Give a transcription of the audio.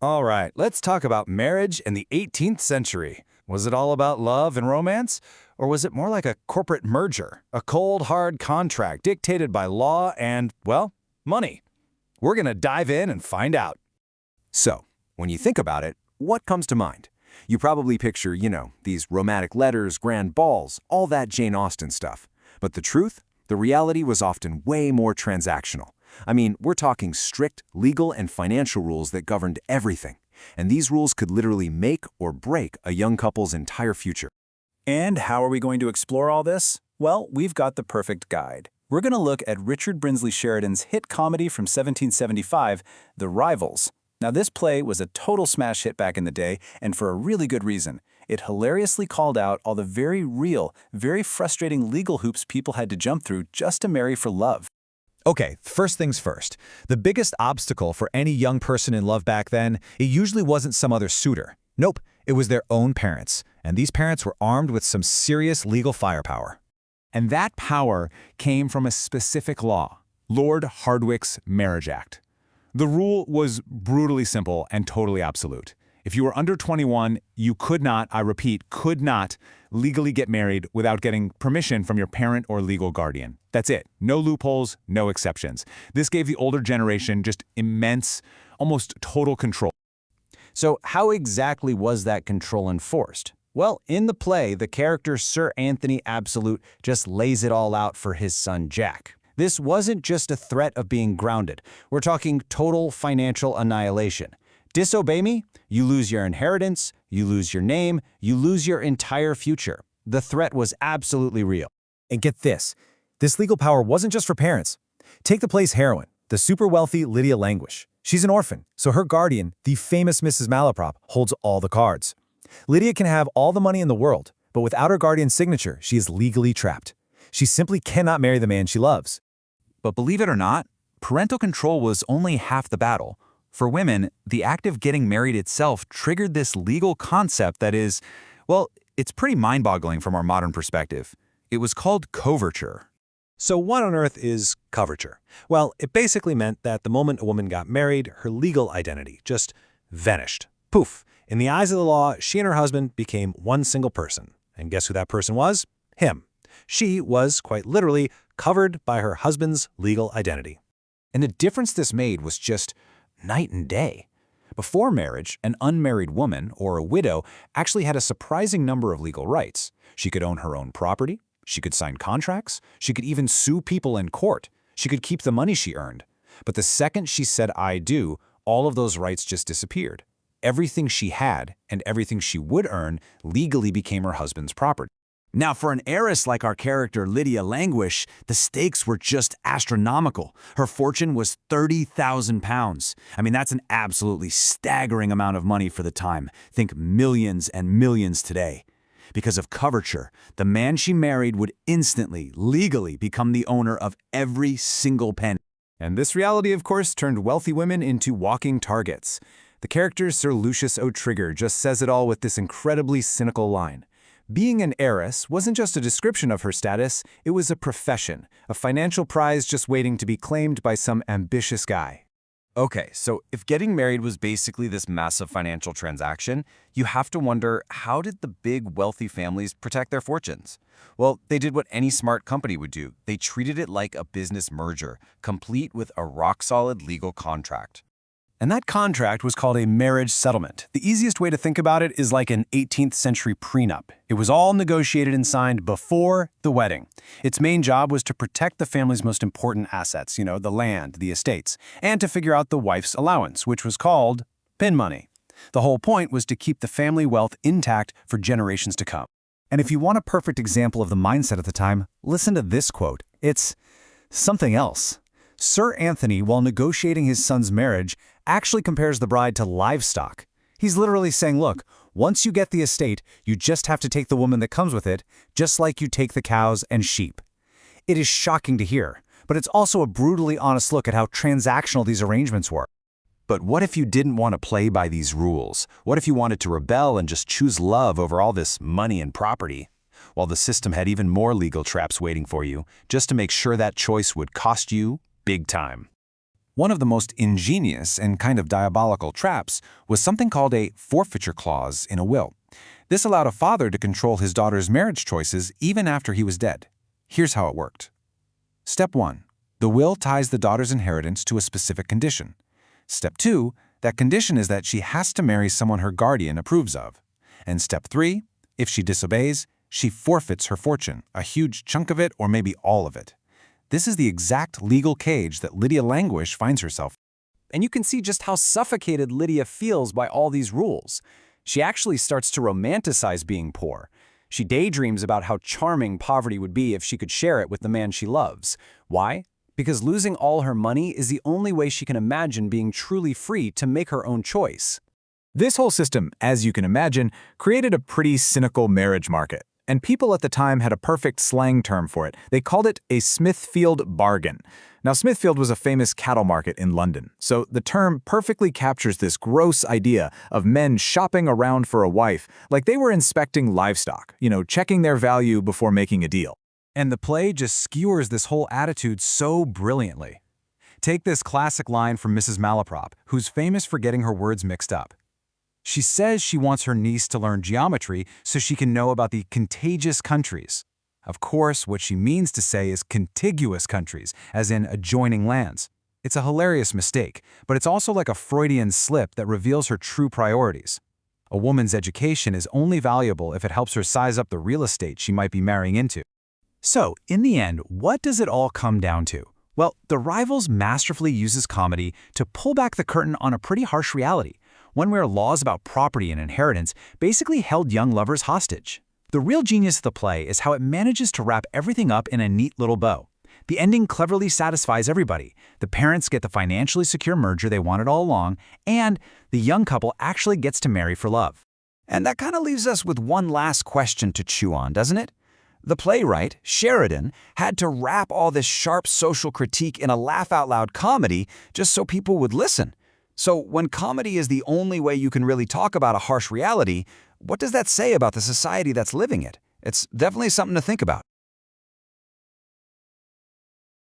All right, let's talk about marriage in the 18th century. Was it all about love and romance? Or was it more like a corporate merger, a cold, hard contract dictated by law and, well, money? We're going to dive in and find out. So, when you think about it, what comes to mind? You probably picture, these romantic letters, grand balls, all that Jane Austen stuff. But the truth? The reality was often way more transactional. I mean, we're talking strict legal and financial rules that governed everything. And these rules could literally make or break a young couple's entire future. And how are we going to explore all this? Well, we've got the perfect guide. We're going to look at Richard Brinsley Sheridan's hit comedy from 1775, The Rivals. Now, this play was a total smash hit back in the day, and for a really good reason. It hilariously called out all the very real, very frustrating legal hoops people had to jump through just to marry for love. Okay, first things first. The biggest obstacle for any young person in love back then, it usually wasn't some other suitor. Nope, it was their own parents. And these parents were armed with some serious legal firepower. And that power came from a specific law, Lord Hardwicke's Marriage Act. The rule was brutally simple and totally absolute. If you were under 21, you could not, I repeat, could not legally get married without getting permission from your parent or legal guardian. That's it. No loopholes, no exceptions. This gave the older generation just immense, almost total control. So how exactly was that control enforced? Well, in the play, the character Sir Anthony Absolute just lays it all out for his son Jack. This wasn't just a threat of being grounded. We're talking total financial annihilation. Disobey me, you lose your inheritance, you lose your name, you lose your entire future. The threat was absolutely real. And get this legal power wasn't just for parents. Take the play's heroine, the super wealthy Lydia Languish. She's an orphan, so her guardian, the famous Mrs. Malaprop, holds all the cards. Lydia can have all the money in the world, but without her guardian's signature, she is legally trapped. She simply cannot marry the man she loves. But believe it or not, parental control was only half the battle. For women, the act of getting married itself triggered this legal concept that is, well, it's pretty mind-boggling from our modern perspective. It was called coverture. So what on earth is coverture? Well, it basically meant that the moment a woman got married, her legal identity just vanished. Poof. In the eyes of the law, she and her husband became one single person. And guess who that person was? Him. She was, quite literally, covered by her husband's legal identity. And the difference this made was just night and day. Before marriage, an unmarried woman, or a widow, actually had a surprising number of legal rights. She could own her own property, she could sign contracts, she could even sue people in court, she could keep the money she earned. But the second she said "I do," all of those rights just disappeared. Everything she had and everything she would earn legally became her husband's property. Now, for an heiress like our character Lydia Languish, the stakes were just astronomical. Her fortune was 30,000 pounds. I mean, that's an absolutely staggering amount of money for the time. Think millions and millions today. Because of coverture, the man she married would instantly, legally become the owner of every single penny. And this reality, of course, turned wealthy women into walking targets. The character Sir Lucius O'Trigger just says it all with this incredibly cynical line. Being an heiress wasn't just a description of her status, it was a profession, a financial prize just waiting to be claimed by some ambitious guy. Okay, so if getting married was basically this massive financial transaction, you have to wonder, how did the big wealthy families protect their fortunes? Well, they did what any smart company would do. They treated it like a business merger, complete with a rock-solid legal contract. And that contract was called a marriage settlement. The easiest way to think about it is like an 18th century prenup. It was all negotiated and signed before the wedding. Its main job was to protect the family's most important assets, the land, the estates, and to figure out the wife's allowance, which was called pin money. The whole point was to keep the family wealth intact for generations to come. And if you want a perfect example of the mindset at the time, listen to this quote. It's something else. Sir Anthony, while negotiating his son's marriage, actually compares the bride to livestock. He's literally saying, look, once you get the estate, you just have to take the woman that comes with it, just like you take the cows and sheep. It is shocking to hear, but it's also a brutally honest look at how transactional these arrangements were. But what if you didn't want to play by these rules? What if you wanted to rebel and just choose love over all this money and property? Well, the system had even more legal traps waiting for you, just to make sure that choice would cost you big time. One of the most ingenious and kind of diabolical traps was something called a forfeiture clause in a will. This allowed a father to control his daughter's marriage choices even after he was dead. Here's how it worked. Step 1. The will ties the daughter's inheritance to a specific condition. Step 2. That condition is that she has to marry someone her guardian approves of. And Step 3. If she disobeys, she forfeits her fortune, a huge chunk of it or maybe all of it. This is the exact legal cage that Lydia Languish finds herself And you can see just how suffocated Lydia feels by all these rules. She actually starts to romanticize being poor. She daydreams about how charming poverty would be if she could share it with the man she loves. Why? Because losing all her money is the only way she can imagine being truly free to make her own choice. This whole system, as you can imagine, created a pretty cynical marriage market. And people at the time had a perfect slang term for it. They called it a Smithfield bargain. Now, Smithfield was a famous cattle market in London, so the term perfectly captures this gross idea of men shopping around for a wife like they were inspecting livestock, checking their value before making a deal. And the play just skewers this whole attitude so brilliantly. Take this classic line from Mrs. Malaprop, who's famous for getting her words mixed up. She says she wants her niece to learn geometry so she can know about the contagious countries. Of course, what she means to say is contiguous countries, as in adjoining lands. It's a hilarious mistake, but it's also like a Freudian slip that reveals her true priorities. A woman's education is only valuable if it helps her size up the real estate she might be marrying into. So, in the end, what does it all come down to? Well, The Rivals masterfully uses comedy to pull back the curtain on a pretty harsh reality, one where laws about property and inheritance basically held young lovers hostage. The real genius of the play is how it manages to wrap everything up in a neat little bow. The ending cleverly satisfies everybody. The parents get the financially secure merger they wanted all along, and the young couple actually gets to marry for love. And that kind of leaves us with one last question to chew on, doesn't it? The playwright, Sheridan, had to wrap all this sharp social critique in a laugh-out-loud comedy just so people would listen. So when comedy is the only way you can really talk about a harsh reality, what does that say about the society that's living it? It's definitely something to think about.